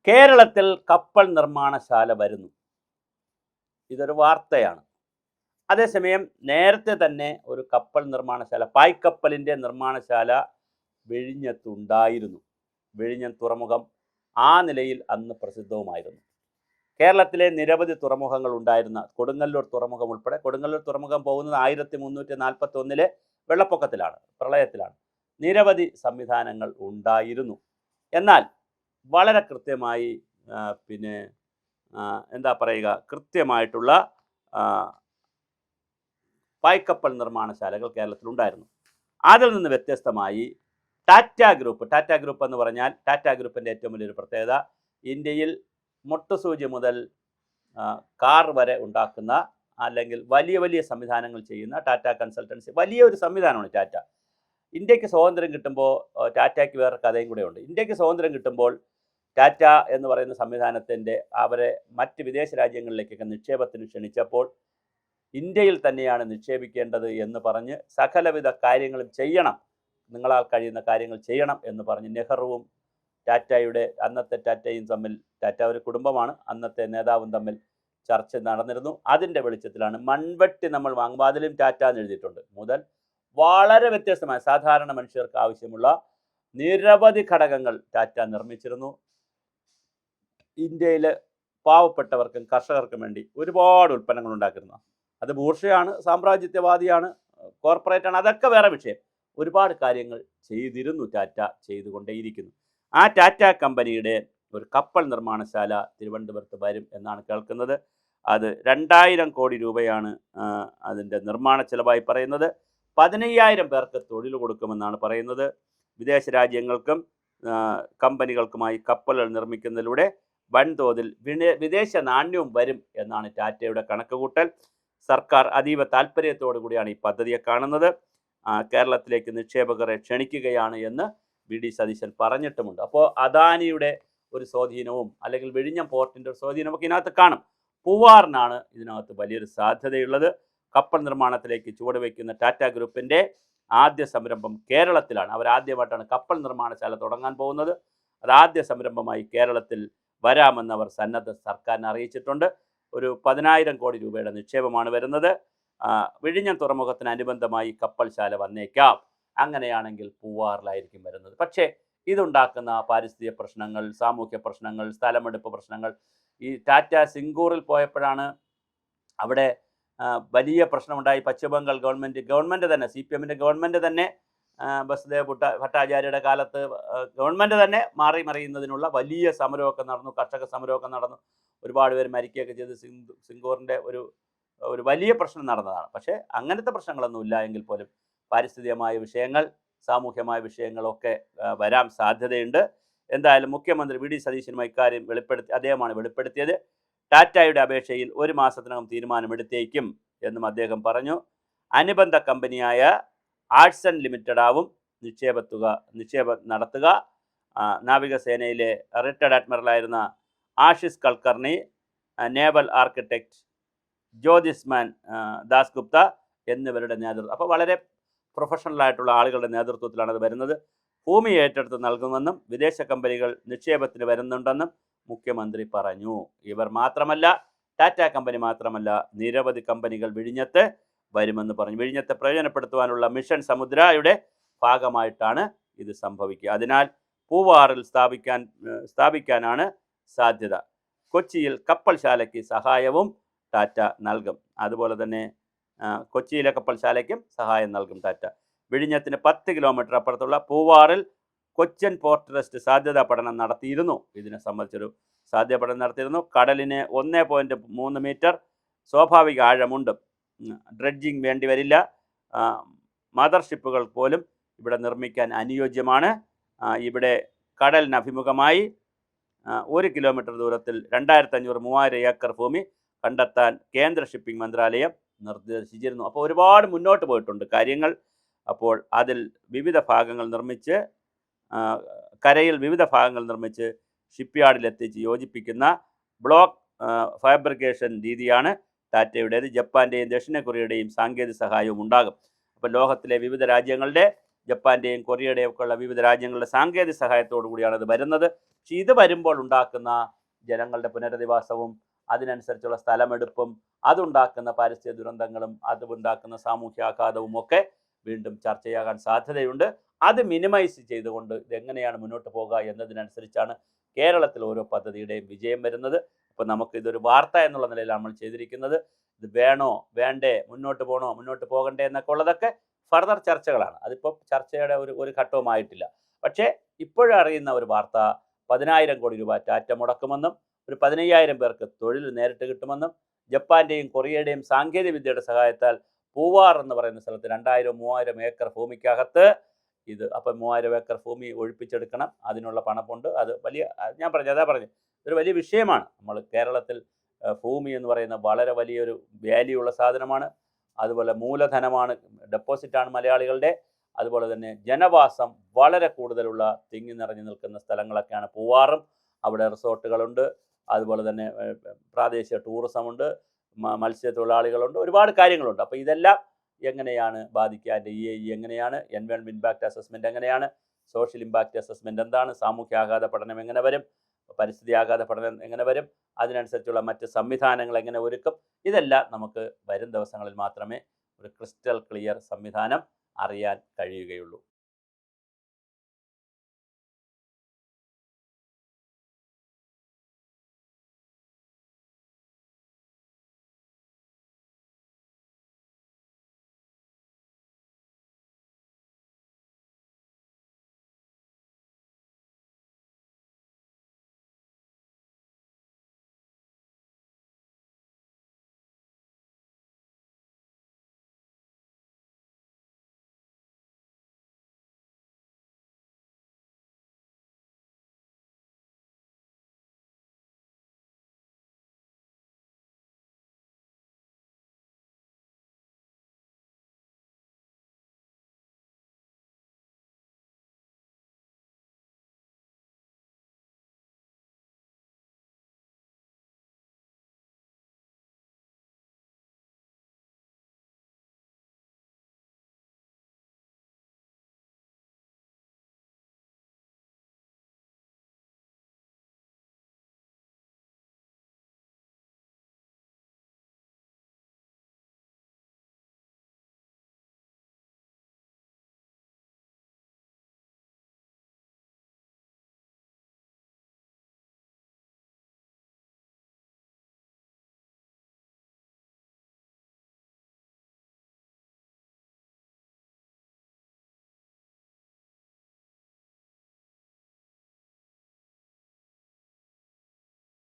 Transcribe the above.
കേരളത്തിൽ കപ്പൽ നിർമ്മാണശാല വരുന്നു. ഇതൊരു വാർത്തയാണ്. അതേസമയം നേരത്തെ തന്നെ ഒരു കപ്പൽ നിർമ്മാണശാല, പായ്ക്കപ്പലിൻ്റെ നിർമ്മാണശാല വിഴിഞ്ഞത്തുണ്ടായിരുന്നു. വിഴിഞ്ഞം തുറമുഖം ആ നിലയിൽ അന്ന് പ്രസിദ്ധവുമായിരുന്നു. കേരളത്തിലെ നിരവധി തുറമുഖങ്ങൾ ഉണ്ടായിരുന്ന കൊടുങ്ങല്ലൂർ തുറമുഖം ഉൾപ്പെടെ, കൊടുങ്ങല്ലൂർ തുറമുഖം പോകുന്നത് 1341 വെള്ളപ്പൊക്കത്തിലാണ്, പ്രളയത്തിലാണ്. നിരവധി സംവിധാനങ്ങൾ ഉണ്ടായിരുന്നു. എന്നാൽ വളരെ കൃത്യമായി എന്താ പറയുക, കൃത്യമായിട്ടുള്ള പായ്ക്കപ്പൽ നിർമ്മാണശാലകൾ കേരളത്തിലുണ്ടായിരുന്നു. അതിൽ നിന്ന് വ്യത്യസ്തമായി ടാറ്റ ഗ്രൂപ്പ് എന്ന് പറഞ്ഞാൽ, ടാറ്റ ഗ്രൂപ്പിൻ്റെ ഏറ്റവും വലിയൊരു പ്രത്യേകത, ഇന്ത്യയിൽ മൊട്ടുസൂചി മുതൽ കാർ വരെ ഉണ്ടാക്കുന്ന, അല്ലെങ്കിൽ വലിയ വലിയ സംവിധാനങ്ങൾ ചെയ്യുന്ന ടാറ്റ കൺസൾട്ടൻസി, വലിയൊരു സംവിധാനമാണ് ടാറ്റ. ഇന്ത്യക്ക് സ്വാതന്ത്ര്യം കിട്ടുമ്പോൾ, ടാറ്റയ്ക്ക് വേറെ കഥയും കൂടെ ഉണ്ട്. ഇന്ത്യക്ക് സ്വാതന്ത്ര്യം കിട്ടുമ്പോൾ ടാറ്റ എന്ന് പറയുന്ന സംവിധാനത്തിൻ്റെ അവരെ മറ്റ് വിദേശ രാജ്യങ്ങളിലേക്കൊക്കെ നിക്ഷേപത്തിന് ക്ഷണിച്ചപ്പോൾ, ഇന്ത്യയിൽ തന്നെയാണ് നിക്ഷേപിക്കേണ്ടത് എന്ന് പറഞ്ഞ് സകലവിധ കാര്യങ്ങളും ചെയ്യണം, നിങ്ങളാൽ കഴിയുന്ന കാര്യങ്ങൾ ചെയ്യണം എന്ന് പറഞ്ഞ് നെഹ്റുവും അന്നത്തെ ടാറ്റയും തമ്മിൽ, ടാറ്റ ഒരു കുടുംബമാണ്, അന്നത്തെ നേതാവും തമ്മിൽ ചർച്ച നടന്നിരുന്നു. അതിൻ്റെ വെളിച്ചത്തിലാണ് മൺവെട്ടി നമ്മൾ വാങ്ങുമ്പോൾ അതിലും ടാറ്റ എന്ന് എഴുതിയിട്ടുണ്ട് മുതൽ വളരെ വ്യത്യസ്തമായ സാധാരണ മനുഷ്യർക്ക് ആവശ്യമുള്ള നിരവധി ഘടകങ്ങൾ ടാറ്റ നിർമ്മിച്ചിരുന്നു. ഇന്ത്യയിലെ പാവപ്പെട്ടവർക്കും കർഷകർക്കും വേണ്ടി ഒരുപാട് ഉൽപ്പന്നങ്ങൾ ഉണ്ടാക്കിയിരുന്നു. അത് ബൂർഷയാണ്, സാമ്രാജ്യത്വവാദിയാണ്, കോർപ്പറേറ്റാണ്, അതൊക്കെ വേറെ വിഷയം. ഒരുപാട് കാര്യങ്ങൾ ചെയ്തിരുന്നു, ടാറ്റ ചെയ്തുകൊണ്ടേയിരിക്കുന്നു. ആ ടാറ്റ കമ്പനിയുടെ ഒരു കപ്പൽ നിർമ്മാണശാല തിരുവനന്തപുരത്ത് വരും എന്നാണ് കേൾക്കുന്നത്. അത് 2000 കോടി രൂപയാണ് അതിൻ്റെ നിർമ്മാണ ചെലവായി പറയുന്നത്. 15,000 പേർക്ക് തൊഴിൽ കൊടുക്കുമെന്നാണ് പറയുന്നത്. വിദേശ രാജ്യങ്ങൾക്കും കമ്പനികൾക്കുമായി കപ്പലുകൾ നിർമ്മിക്കുന്നതിലൂടെ വൻതോതിൽ വിദേശ നാണ്യവും വരും എന്നാണ് ടാറ്റയുടെ കണക്കുകൂട്ടൽ. സർക്കാർ അതീവ താല്പര്യത്തോടു കൂടിയാണ് ഈ പദ്ധതിയെ കാണുന്നത്. കേരളത്തിലേക്ക് നിക്ഷേപകരെ ക്ഷണിക്കുകയാണ് എന്ന് വി ഡി സതീശൻ പറഞ്ഞിട്ടുമുണ്ട്. അപ്പോൾ അദാനിയുടെ ഒരു സ്വാധീനവും, അല്ലെങ്കിൽ വിഴിഞ്ഞം പോർട്ടിൻ്റെ ഒരു സ്വാധീനമൊക്കെ ഇതിനകത്ത് കാണും. പൂവാറിനാണ് ഇതിനകത്ത് വലിയൊരു സാധ്യതയുള്ളത്. കപ്പൽ നിർമ്മാണത്തിലേക്ക് ചുവടുവയ്ക്കുന്ന ടാറ്റ ഗ്രൂപ്പിൻ്റെ ആദ്യ സംരംഭം കേരളത്തിലാണ്. അവരാദ്യമായിട്ടാണ് കപ്പൽ നിർമ്മാണശാല തുടങ്ങാൻ പോകുന്നത്. അത് ആദ്യ സംരംഭമായി കേരളത്തിൽ വരാമെന്ന് അവർ സന്നദ്ധ സർക്കാരിനെ അറിയിച്ചിട്ടുണ്ട്. ഒരു 10,000 കോടി രൂപയുടെ നിക്ഷേപമാണ് വരുന്നത്. വിഴിഞ്ഞം തുറമുഖത്തിന് അനുബന്ധമായി കപ്പൽശാല വന്നേക്കാം. അങ്ങനെയാണെങ്കിൽ പൂവാറിലായിരിക്കും വരുന്നത്. പക്ഷേ ഇതുണ്ടാക്കുന്ന പാരിസ്ഥിതിക പ്രശ്നങ്ങൾ, സാമൂഹ്യ പ്രശ്നങ്ങൾ, സ്ഥലമെടുപ്പ് പ്രശ്നങ്ങൾ, ഈ ടാറ്റ സിംഗൂറിൽ പോയപ്പോഴാണ് അവിടെ വലിയ പ്രശ്നമുണ്ടായി. പശ്ചിമബംഗാൾ ഗവൺമെൻറ് തന്നെ, CPM-ൻ്റെ ഗവൺമെൻറ് തന്നെ, ബസ്ദേവ് ഭട്ടാചാര്യയുടെ കാലത്ത് ഗവൺമെൻറ് തന്നെ മാറി മറിയുന്നതിനുള്ള വലിയ സമരമൊക്കെ നടന്നു, കർഷക സമരമൊക്കെ നടന്നു, ഒരുപാട് പേര് മരിക്കുകയൊക്കെ ചെയ്ത് സിംഗൂറിൻ്റെ ഒരു വലിയ പ്രശ്നം നടന്നതാണ്. പക്ഷേ അങ്ങനത്തെ പ്രശ്നങ്ങളൊന്നുമില്ല എങ്കിൽ പോലും പാരിസ്ഥിതികമായ വിഷയങ്ങൾ, സാമൂഹ്യമായ വിഷയങ്ങളൊക്കെ വരാൻ സാധ്യതയുണ്ട്. എന്തായാലും മുഖ്യമന്ത്രി വി ഡി സതീശനുമായി ഇക്കാര്യം അദ്ദേഹമാണ് വെളിപ്പെടുത്തിയത്. ടാറ്റയുടെ അപേക്ഷയിൽ 1 മാസത്തിനകം തീരുമാനമെടുത്തേക്കും എന്നും അദ്ദേഹം പറഞ്ഞു. അനുബന്ധ കമ്പനിയായ ആർട്സൺ ലിമിറ്റഡാവും നിക്ഷേപം നടത്തുക. നാവികസേനയിലെ റിട്ടയർഡ് അഡ്മിറലായിരുന്ന ആശിഷ് കൽക്കർണി, നേവൽ ആർക്കിടെക്ട് ജ്യോതിസ്മാൻ ദാസ്ഗുപ്ത എന്നിവരുടെ നേതൃത്വം, അപ്പോൾ വളരെ പ്രൊഫഷണലായിട്ടുള്ള ആളുകളുടെ നേതൃത്വത്തിലാണ് അത് വരുന്നത്. ഭൂമി ഏറ്റെടുത്ത് നൽകുമെന്നും വിദേശ കമ്പനികൾ നിക്ഷേപത്തിന് വരുന്നുണ്ടെന്നും മുഖ്യമന്ത്രി പറഞ്ഞു. ഇവർ മാത്രമല്ല, ടാറ്റ കമ്പനി മാത്രമല്ല, നിരവധി കമ്പനികൾ വിഴിഞ്ഞത്ത് വരുമെന്ന് പറഞ്ഞു. വിഴിഞ്ഞത്തെ പ്രയോജനപ്പെടുത്തുവാനുള്ള മിഷൻ സമുദ്രയുടെ ഭാഗമായിട്ടാണ് ഇത് സംഭവിക്കുക. അതിനാൽ പൂവാറിൽ സ്ഥാപിക്കാനാണ് സാധ്യത. കൊച്ചിയിൽ കപ്പൽശാലയ്ക്ക് സഹായവും ടാറ്റ നൽകും. അതുപോലെ തന്നെ കൊച്ചിയിലെ കപ്പൽശാലയ്ക്കും സഹായം നൽകും ടാറ്റ. വിഴിഞ്ഞത്തിന് 10 കിലോമീറ്റർ അപ്പുറത്തുള്ള പൂവാറിൽ കൊച്ചിൻ പോർട്ട് ട്രസ്റ്റ് സാധ്യതാ പഠനം നടത്തിയിരുന്നു. ഇതിനെ സംബന്ധിച്ചൊരു സാധ്യതാ പഠനം നടത്തിയിരുന്നു. കടലിന് 1.3 മീറ്റർ സ്വാഭാവിക ആഴമുണ്ട്. ഡ്രഡ്ജിങ് വേണ്ടി വരില്ല. മദർഷിപ്പുകൾ പോലും ഇവിടെ നിർമ്മിക്കാൻ അനുയോജ്യമാണ്. ഇവിടെ കടലിന് അഭിമുഖമായി 1 കിലോമീറ്റർ ദൂരത്തിൽ 2500-3000 ഏക്കർ ഭൂമി കണ്ടെത്താൻ കേന്ദ്ര ഷിപ്പിംഗ് മന്ത്രാലയം നിർദ്ദേശിച്ചിരുന്നു. അപ്പോൾ ഒരുപാട് മുന്നോട്ട് പോയിട്ടുണ്ട് കാര്യങ്ങൾ. അപ്പോൾ അതിൽ വിവിധ ഭാഗങ്ങൾ നിർമ്മിച്ച്, കരയിൽ വിവിധ ഭാഗങ്ങൾ നിർമ്മിച്ച് ഷിപ്പ്യാർഡിലെത്തിച്ച് യോജിപ്പിക്കുന്ന ബ്ലോക്ക് ഫാബ്രിക്കേഷൻ രീതിയാണ് ടാറ്റയുടേത്. ജപ്പാൻ്റെയും ദക്ഷിണ കൊറിയയുടെയും സാങ്കേതിക സഹായവും ഉണ്ടാകും. അപ്പോൾ ലോകത്തിലെ വിവിധ രാജ്യങ്ങളുടെ ജപ്പാൻ്റെയും കൊറിയയുടെയും ഒക്കെ ഉള്ള വിവിധ രാജ്യങ്ങളുടെ സാങ്കേതിക സഹായത്തോടു കൂടിയാണ് ഇത് വരുന്നത്. പക്ഷെ ഇത് വരുമ്പോൾ ഉണ്ടാക്കുന്ന ജനങ്ങളുടെ പുനരധിവാസവും അതിനനുസരിച്ചുള്ള സ്ഥലമെടുപ്പും അതുണ്ടാക്കുന്ന പാരിസ്ഥിതിക ദുരന്തങ്ങളും അതുണ്ടാക്കുന്ന സാമൂഹ്യാഘാതവും ഒക്കെ വീണ്ടും ചർച്ചയാകാൻ സാധ്യതയുണ്ട്. അത് മിനിമൈസ് ചെയ്തുകൊണ്ട് ഇതെങ്ങനെയാണ് മുന്നോട്ട് പോകുക എന്നതിനനുസരിച്ചാണ് കേരളത്തിൽ ഓരോ പദ്ധതിയുടെയും വിജയം വരുന്നത്. അപ്പോൾ നമുക്കിതൊരു വാർത്ത എന്നുള്ള നിലയിലാണ് നമ്മൾ ചെയ്തിരിക്കുന്നത്. ഇത് വേണോ വേണ്ടേ, മുന്നോട്ട് പോകണോ മുന്നോട്ട് പോകണ്ടേ എന്നൊക്കെ ഉള്ളതൊക്കെ ഫർദർ ചർച്ചകളാണ്. അതിപ്പോൾ ചർച്ചയുടെ ഒരു ഘട്ടവുമായിട്ടില്ല. പക്ഷേ ഇപ്പോഴറിയുന്ന ഒരു വാർത്ത 10,000 കോടി രൂപ ടാറ്റ മുടക്കുമെന്നും ഒരു 15,000 പേർക്ക് തൊഴിൽ നേരിട്ട് കിട്ടുമെന്നും ജപ്പാൻ്റെയും കൊറിയയുടെയും സാങ്കേതിക വിദ്യയുടെ സഹായത്താൽ പൂവാർ എന്ന് പറയുന്ന സ്ഥലത്ത് 2,000-3,000 ഏക്കർ ഭൂമിക്കകത്ത് ഇത് അപ്പം 3,000 ഏക്കർ ഭൂമി ഒഴിപ്പിച്ചെടുക്കണം. അതിനുള്ള പണമുണ്ട്. അത് വലിയ ഞാൻ പറഞ്ഞു ഇതൊരു വലിയ വിഷയമാണ്. നമ്മൾ കേരളത്തിൽ ഭൂമി എന്ന് പറയുന്ന വളരെ വലിയൊരു വാല്യൂ ഉള്ള സാധനമാണ്. അതുപോലെ മൂലധനമാണ്, ഡെപ്പോസിറ്റാണ് മലയാളികളുടെ. അതുപോലെ തന്നെ ജനവാസം വളരെ കൂടുതലുള്ള തിങ്ങി നിറഞ്ഞു നിൽക്കുന്ന സ്ഥലങ്ങളൊക്കെയാണ് പൂവാറും. അവിടെ റിസോർട്ടുകളുണ്ട്, അതുപോലെ തന്നെ പ്രാദേശിക ടൂറിസമുണ്ട്, മത്സ്യത്തൊഴിലാളികളുണ്ട്, ഒരുപാട് കാര്യങ്ങളുണ്ട്. അപ്പോൾ ഇതെല്ലാം എങ്ങനെയാണ് ബാധിക്കുക, അതിൻ്റെ എങ്ങനെയാണ്, എൻവയോൺമെൻറ്റ് ഇമ്പാക്റ്റ് അസസ്മെൻറ്റ് എങ്ങനെയാണ്, സോഷ്യൽ ഇമ്പാക്റ്റ് അസസ്മെൻറ്റ് എന്താണ്, സാമൂഹ്യാഘാത പഠനം എങ്ങനെ വരും, പരിസ്ഥിതി ആഘാത പഠനം എങ്ങനെ വരും, അതിനനുസരിച്ചുള്ള മറ്റ് സംവിധാനങ്ങൾ എങ്ങനെ ഒരുക്കും, ഇതെല്ലാം നമുക്ക് വരും ദിവസങ്ങളിൽ മാത്രമേ ഒരു ക്രിസ്റ്റൽ ക്ലിയർ സംവിധാനം അറിയാൻ കഴിയുകയുള്ളൂ.